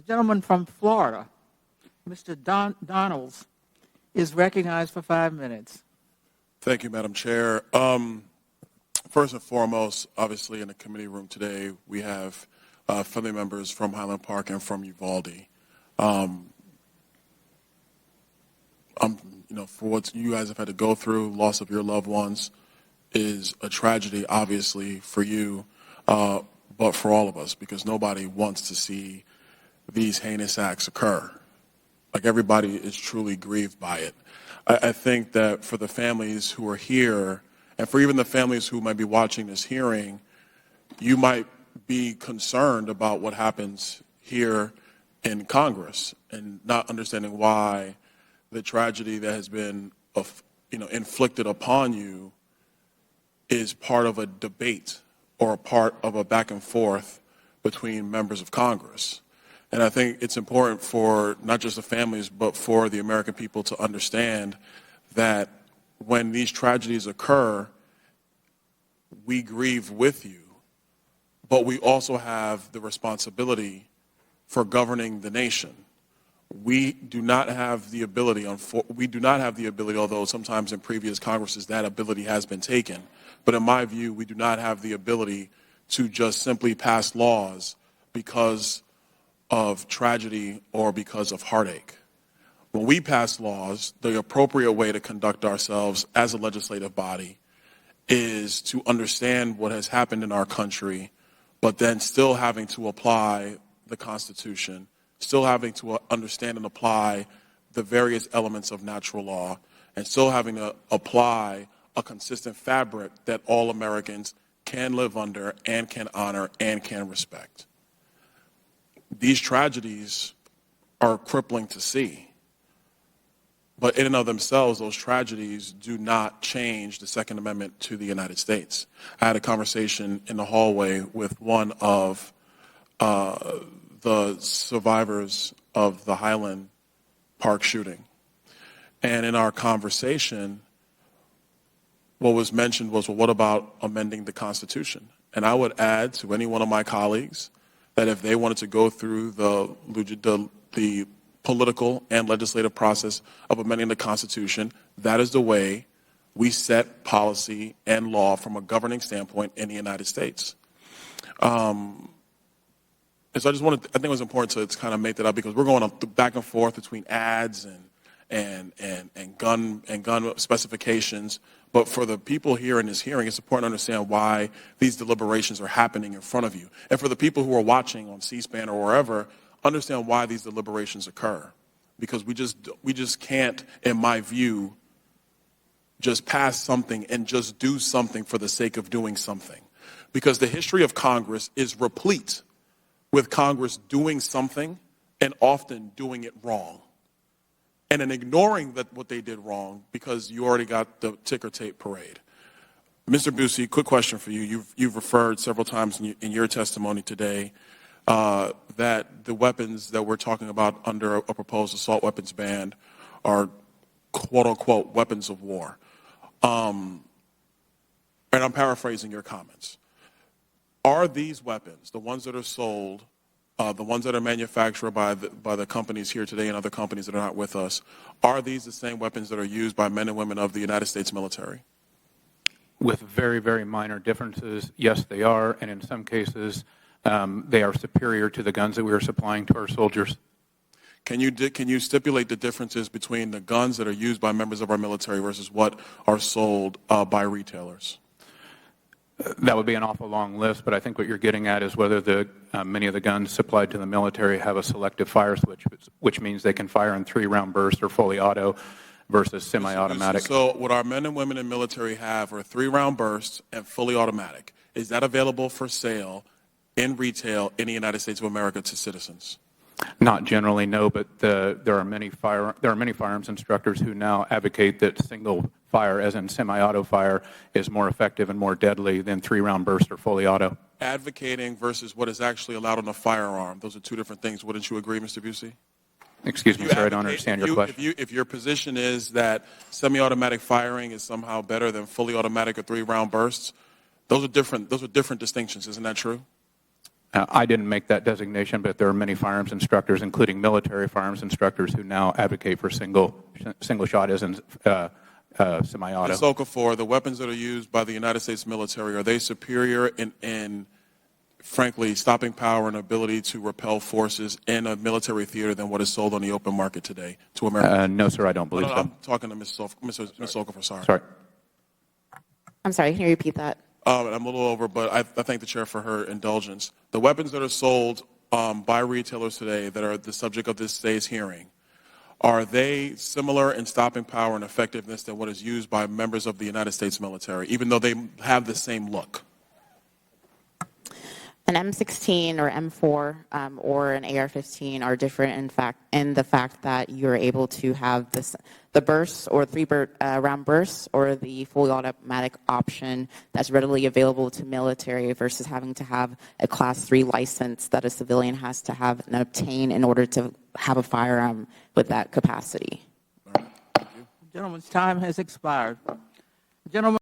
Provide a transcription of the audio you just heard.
The gentleman from Florida, Mr. Donalds, is recognized for 5 minutes. Thank you, Madam Chair. First and foremost, obviously in the committee room today, we have family members from Highland Park and from Uvalde. For what you guys have had to go through, loss of your loved ones is a tragedy, obviously, for you, but for all of us, because nobody wants to see these heinous acts occur. Like, everybody is truly grieved by it. I think that for the families who are here, and for even the families who might be watching this hearing, you might be concerned about what happens here in Congress and not understanding why the tragedy that has been inflicted upon you is part of a debate or a part of a back and forth between members of Congress. And I think it's important for not just the families, but for the American people to understand that when these tragedies occur, we grieve with you, but we also have the responsibility for governing the nation. We do not have the ability, although sometimes in previous Congresses that ability has been taken, but in my view, we do not have the ability to just simply pass laws because of tragedy or because of heartache. When we pass laws, the appropriate way to conduct ourselves as a legislative body is to understand what has happened in our country, but then still having to apply the Constitution, still having to understand and apply the various elements of natural law, and still having to apply a consistent fabric that all Americans can live under and can honor and can respect. These tragedies are crippling to see. But in and of themselves, those tragedies do not change the Second Amendment to the United States. I had a conversation in the hallway with one of the survivors of the Highland Park shooting. And in our conversation, what was mentioned was, well, what about amending the Constitution? And I would add to any one of my colleagues that if they wanted to go through the political and legislative process of amending the Constitution, that is the way we set policy and law from a governing standpoint in the United States. And so I think it was important to kind of make that up, because we're going back and forth between ads and gun specifications. But for the people here in this hearing, it's important to understand why these deliberations are happening in front of you. And for the people who are watching on C-SPAN or wherever, understand why these deliberations occur. Because we just can't, in my view, just pass something and just do something for the sake of doing something. Because the history of Congress is replete with Congress doing something and often doing it wrong. And then ignoring what they did wrong because you already got the ticker tape parade. Mr. Busey, quick question for you. You've referred several times in your testimony today that the weapons that we're talking about under a proposed assault weapons ban are quote-unquote weapons of war. And I'm paraphrasing your comments. Are these weapons, the ones that are sold, the ones that are manufactured by the companies here today and other companies that are not with us, are these the same weapons that are used by men and women of the United States military? With very, very minor differences, yes, they are. And in some cases, they are superior to the guns that we are supplying to our soldiers. Can you stipulate the differences between the guns that are used by members of our military versus what are sold by retailers? That would be an awful long list, but I think what you're getting at is whether many of the guns supplied to the military have a selective fire switch, which means they can fire in 3-round bursts or fully auto versus semi-automatic. So what our men and women in military have are 3-round bursts and fully automatic. Is that available for sale in retail in the United States of America to citizens? Not generally, no, but there are many firearms instructors who now advocate that single fire, as in semi-auto fire, is more effective and more deadly than 3-round burst or fully auto. Advocating versus what is actually allowed on a firearm, those are two different things. Wouldn't you agree, Mr. Busey? Excuse me, sir, I don't understand your question. If your position is that semi-automatic firing is somehow better than fully automatic or 3-round bursts, those are different distinctions. Isn't that true? I didn't make that designation, but there are many firearms instructors, including military firearms instructors, who now advocate for single shot as in semi-auto. Ms. Okafor, the weapons that are used by the United States military, are they superior in frankly, stopping power and ability to repel forces in a military theater than what is sold on the open market today to Americans? No, sir, I don't believe so. I'm talking to Ms. Okafor, sorry. Sorry. I'm sorry, can you repeat that? I'm a little over, but I thank the chair for her indulgence. The weapons that are sold by retailers today that are the subject of this today's hearing, are they similar in stopping power and effectiveness than what is used by members of the United States military, even though they have the same look? An M16 or M4 or an AR-15 are different in the fact that you're able to have the bursts or round bursts or the fully automatic option that's readily available to military versus having to have a Class 3 license that a civilian has to have and obtain in order to have a firearm with that capacity. The gentleman's time has expired. Gentleman.